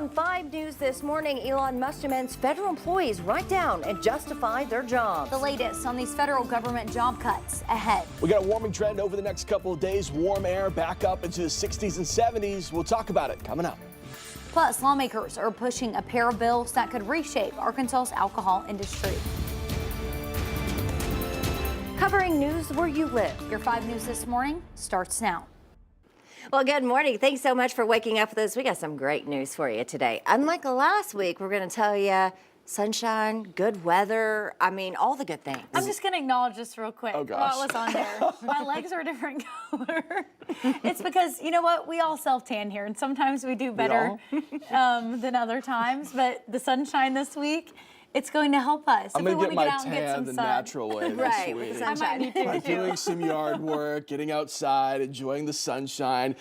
On 5 News this morning, Elon Musk demands federal employees write down and justify their jobs. The latest on these federal government job cuts ahead. We got a warming trend over the next couple of days. Warm air back up into the 60s and 70s. We'll talk about it coming up. Plus, lawmakers are pushing a pair of bills that could reshape Arkansas's alcohol industry. Covering news where you live. Your 5 News this morning starts now. Well, good morning. Thanks so much for waking up with us. We got some great news for you today. Unlike last week, we're going to tell you sunshine, good weather. I mean, all the good things. I'm just going to acknowledge this real quick. Oh, gosh. What was on there? My legs are a different color. It's because, you know what? We all self-tan here, and sometimes we do better than other times. But the sunshine this week, it's going to help us. I'm going to get my tan the natural way this right, week. with the sunshine. By doing some yard work, getting outside, enjoying the sunshine.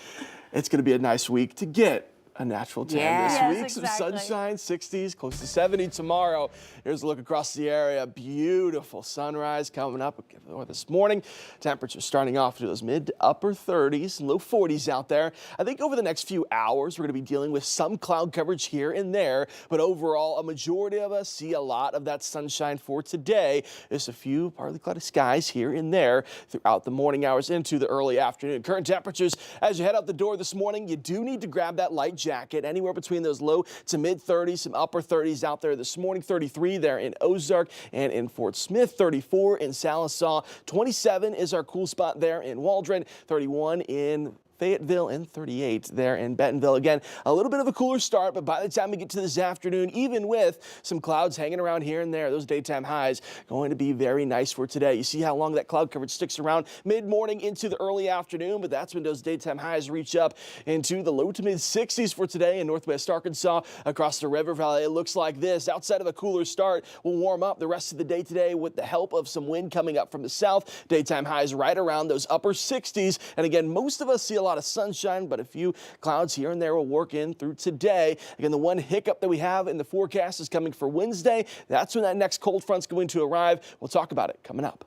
It's going to be a nice week to get a natural tan this week. Exactly. Some sunshine, 60s, close to 70 tomorrow. Here's a look across the area. Beautiful sunrise coming up this morning. Temperatures starting off to those mid to upper 30s and low 40s out there. I think over the next few hours, we're going to be dealing with some cloud coverage here and there, but overall, a majority of us see a lot of that sunshine for today. There's a few partly cloudy skies here and there throughout the morning hours into the early afternoon. Current temperatures as you head out the door this morning, you do need to grab that light jacket anywhere between those low to mid 30s, some upper 30s out there this morning. 33 there in Ozark and in Fort Smith, 34 in Sallisaw, 27 is our cool spot there in Waldron, 31 in Fayetteville, and 38 there in Bentonville. Again, a little bit of a cooler start, but by the time we get to this afternoon, even with some clouds hanging around here and there, those daytime highs going to be very nice for today. You see how long that cloud coverage sticks around mid-morning into the early afternoon, but that's when those daytime highs reach up into the low to mid 60s for today in northwest Arkansas. Across the river valley, it looks like this. Outside of a cooler start, we'll warm up the rest of the day today with the help of some wind coming up from the south. Daytime highs right around those upper 60s. And again, most of us see a lot of sunshine, but a few clouds here and there will work in through today. Again, the one hiccup that we have in the forecast is coming for Wednesday. That's when that next cold front's going to arrive. We'll talk about it coming up.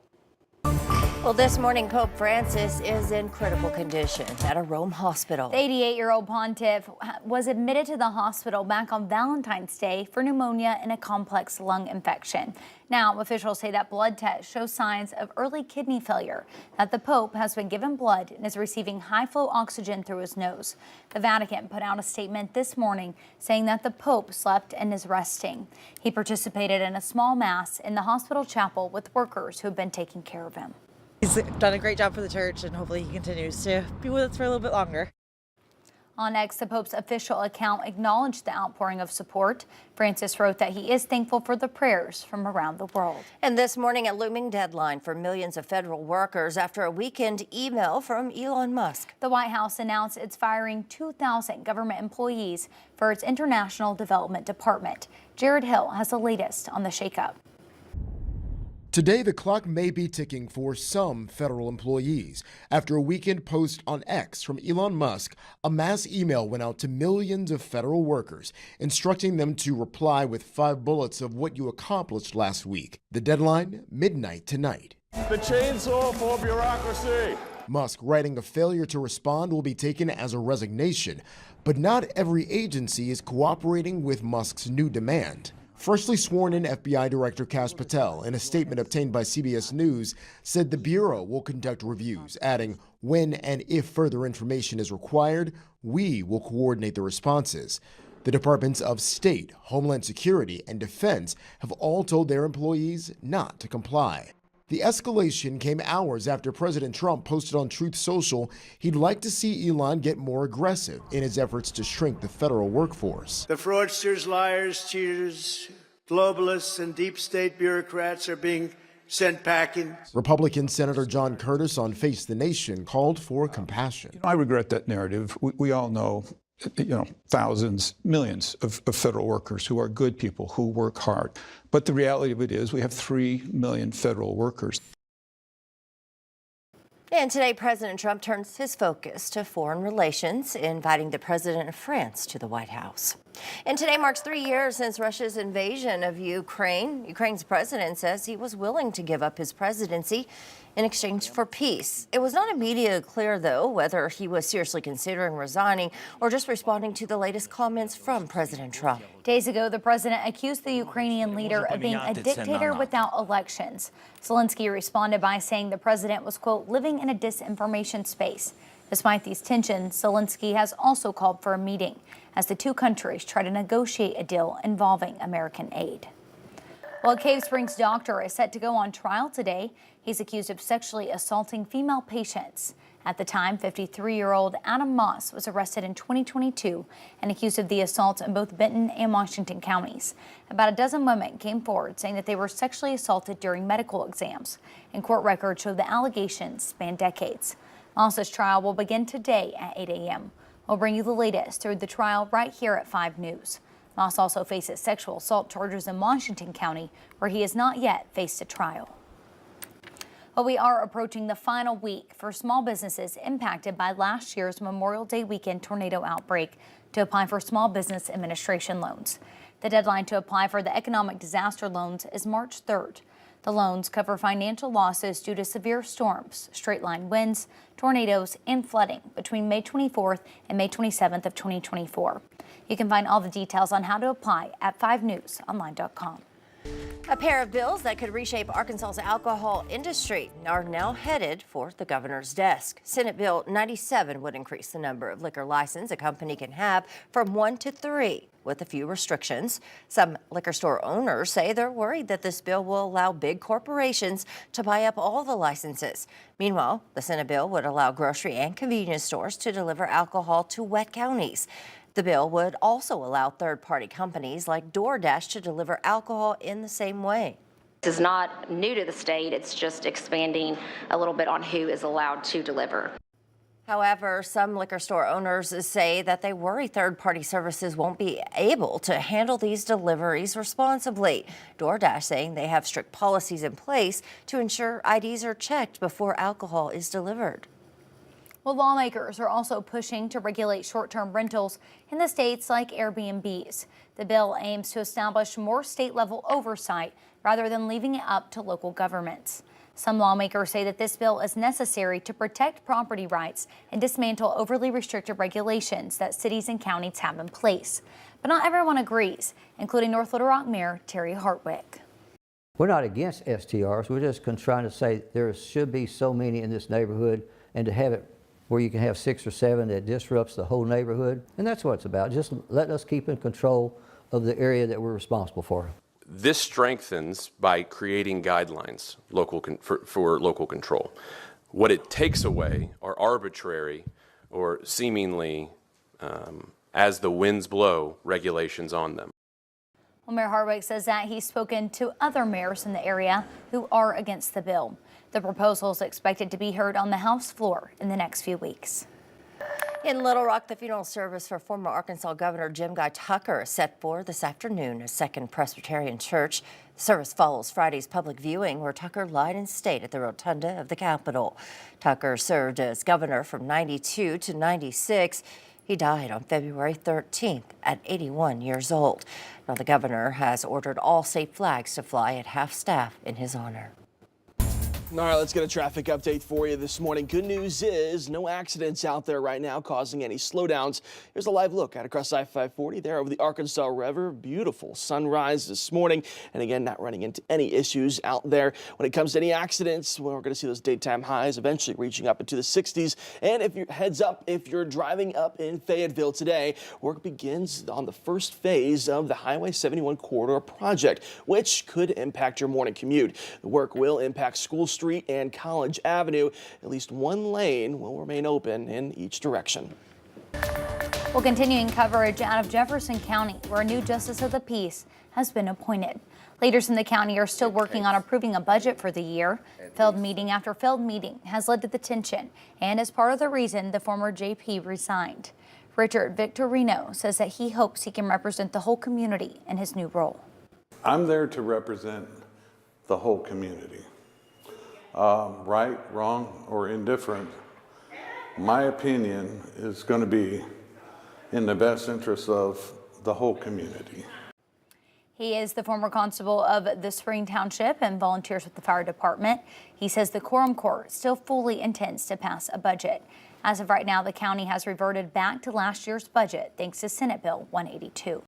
Well, this morning, Pope Francis is in critical condition at a Rome hospital. The 88-year-old pontiff was admitted to the hospital back on Valentine's Day for pneumonia and a complex lung infection. Now, officials say that blood tests show signs of early kidney failure, that the Pope has been given blood and is receiving high-flow oxygen through his nose. The Vatican put out a statement this morning saying that the Pope slept and is resting. He participated in a small mass in the hospital chapel with workers who have been taking care of him. He's done a great job for the church, and hopefully he continues to be with us for a little bit longer. On X, the Pope's official account acknowledged the outpouring of support. Francis wrote that he is thankful for the prayers from around the world. And this morning, a looming deadline for millions of federal workers after a weekend email from Elon Musk. The White House announced it's firing 2,000 government employees for its International Development Department. Jared Hill has the latest on the shakeup. Today, the clock may be ticking for some federal employees. After a weekend post on X from Elon Musk, a mass email went out to millions of federal workers, instructing them to reply with 5 bullets of what you accomplished last week. The deadline, midnight tonight. The chainsaw for bureaucracy. Musk writing a failure to respond will be taken as a resignation, but not every agency is cooperating with Musk's new demand. Freshly sworn in FBI Director Kash Patel, in a statement obtained by CBS News, said the Bureau will conduct reviews, adding, when and if further information is required, we will coordinate the responses. The Departments of State, Homeland Security, and Defense have all told their employees not to comply. The escalation came hours after President Trump posted on Truth Social he'd like to see Elon get more aggressive in his efforts to shrink the federal workforce. The fraudsters, liars, cheaters, globalists, and deep state bureaucrats are being sent packing. Republican Senator John Curtis on Face the Nation called for compassion. I regret that narrative. We all know, thousands, millions of federal workers who are good people, who work hard. But the reality of it is we have 3 million federal workers. And today, President Trump turns his focus to foreign relations, inviting the president of France to the White House. And today marks 3 years since Russia's invasion of Ukraine. Ukraine's president says he was willing to give up his presidency in exchange for peace. It was not immediately clear, though, whether he was seriously considering resigning or just responding to the latest comments from President Trump. Days ago, the president accused the Ukrainian leader of being a dictator without elections. Zelensky responded by saying the president was, quote, living in a disinformation space. Despite these tensions, Zelensky has also called for a meeting as the two countries try to negotiate a deal involving American aid. Well, a Cave Springs doctor is set to go on trial today. He's accused of sexually assaulting female patients. At the time, 53-year-old Adam Moss was arrested in 2022 and accused of the assault in both Benton and Washington counties. About a dozen women came forward saying that they were sexually assaulted during medical exams, and court records show the allegations span decades. Moss's trial will begin today at 8 a.m. We'll bring you the latest through the trial right here at 5 News. Moss also faces sexual assault charges in Washington County, where he has not yet faced a trial. Well, we are approaching the final week for small businesses impacted by last year's Memorial Day weekend tornado outbreak to apply for Small Business Administration loans. The deadline to apply for the economic disaster loans is March 3rd. The loans cover financial losses due to severe storms, straight-line winds, tornadoes, and flooding between May 24th and May 27th of 2024. You can find all the details on how to apply at 5newsonline.com. A pair of bills that could reshape Arkansas's alcohol industry are now headed for the governor's desk. Senate Bill 97 would increase the number of liquor licenses a company can have from 1 to 3, with a few restrictions. Some liquor store owners say they're worried that this bill will allow big corporations to buy up all the licenses. Meanwhile, the Senate bill would allow grocery and convenience stores to deliver alcohol to wet counties. The bill would also allow third-party companies like DoorDash to deliver alcohol in the same way. This is not new to the state. It's just expanding a little bit on who is allowed to deliver. However, some liquor store owners say that they worry third-party services won't be able to handle these deliveries responsibly. DoorDash saying they have strict policies in place to ensure IDs are checked before alcohol is delivered. Well, lawmakers are also pushing to regulate short-term rentals in the states like Airbnbs. The bill aims to establish more state-level oversight rather than leaving it up to local governments. Some lawmakers say that this bill is necessary to protect property rights and dismantle overly restrictive regulations that cities and counties have in place. But not everyone agrees, including North Little Rock Mayor Terry Hartwick. We're not against STRs. We're just trying to say there should be so many in this neighborhood, and to have it where you can have 6 or 7 that disrupts the whole neighborhood. And that's what it's about, just let us keep in control of the area that we're responsible for. This strengthens by creating guidelines for local control. What it takes away are arbitrary or seemingly, as the winds blow, regulations on them. Well, Mayor Hartwick says that he's spoken to other mayors in the area who are against the bill. The proposal is expected to be heard on the House floor in the next few weeks. In Little Rock, the funeral service for former Arkansas Governor Jim Guy Tucker is set for this afternoon at Second Presbyterian Church. The service follows Friday's public viewing where Tucker lied in state at the rotunda of the Capitol. Tucker served as governor from 92 to 96. He died on February 13th at 81 years old. Now, the governor has ordered all state flags to fly at half-staff in his honor. All right, let's get a traffic update for you this morning. Good news is no accidents out there right now causing any slowdowns. Here's a live look at across I-540 there over the Arkansas River. Beautiful sunrise this morning. And again, not running into any issues out there. When it comes to any accidents, well, we're going to see those daytime highs eventually reaching up into the 60s. And if if you're driving up in Fayetteville today, work begins on the first phase of the Highway 71 corridor project, which could impact your morning commute. The work will impact School Street and College Avenue. At least one lane will remain open in each direction. Well, continuing coverage out of Jefferson County, where a new justice of the peace has been appointed. Leaders in the county are still working on approving a budget for the year. Failed meeting after failed meeting has led to the tension, and as part of the reason, the former JP resigned. Richard Victorino says that he hopes he can represent the whole community in his new role. I'm there to represent the whole community. Right, wrong, or indifferent, my opinion is going to be in the best interest of the whole community. He is the former constable of the Spring Township and volunteers with the fire department. He says the quorum court still fully intends to pass a budget. As of right now, the county has reverted back to last year's budget thanks to Senate Bill 182.